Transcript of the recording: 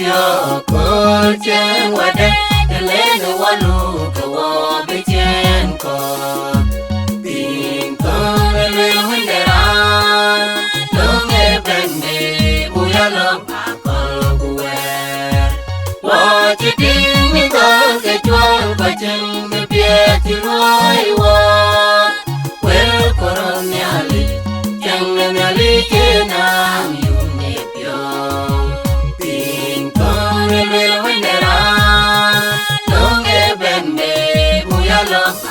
Yo call chen wade le no walu ko be chen ko bin ko le windera no nge bende bu ya lo ma ko kuwe wa chi ding mi ko ke chuan ko chen me pie ti roi wa wel koroniali chang nyali ke nam yu ne pyo love.